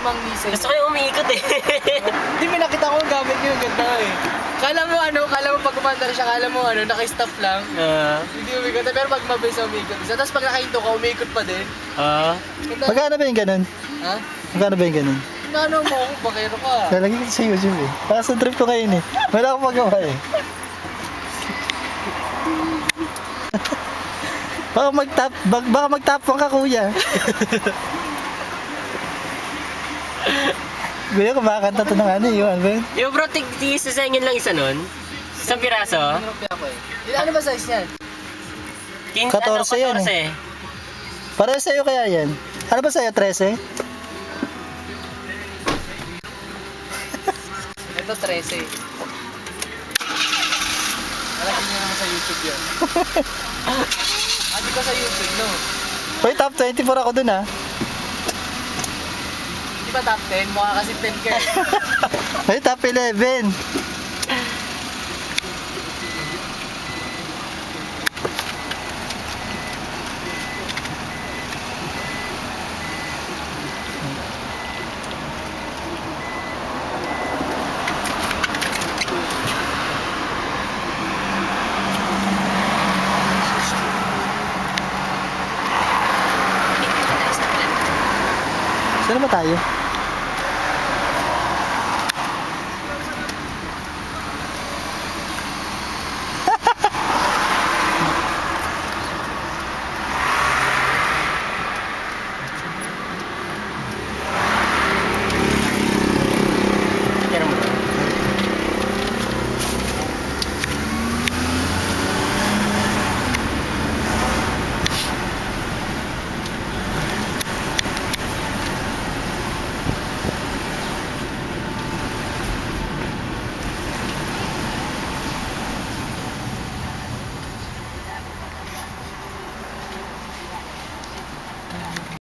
tamang Nissan. Gusto ko yung umiikot eh. Hindi, may nakita ko gamit niyo, ganda eh. Kala mo pag kumanda siya, kala mo naka-stop lang. Hindi umikot, pero pag mabilis umikot. Tapos pag nakahinto ka, umikot pa din. Ganda. Magkano ba yung ganun? Ha? Magkano ba yung ganun? Ano mo ako, bakero ka. Lalagay ko sa YouTube eh. Baka sa trip ko ngayon eh. Wala akong magawa eh. Baka mag-top 1 ka kuya. Kuya, kumakanta to ng ano yun. Ano ba yun? Yung bro, tig-tiis sa inyo lang isa nun? Isang piraso? Ano ko eh. Ano ba size yan? 14 yan eh. Para sa'yo kaya yan. Ano ba sa'yo, 13? Ito 13. Nalagyan nyo naman sa YouTube yan. Hindi ko sa YouTube, no? Hoy, top 24 ako dun ah. Di ba top 10? Mukha kasi 10 ka eh. Hoy, top 11. Saan ba tayo?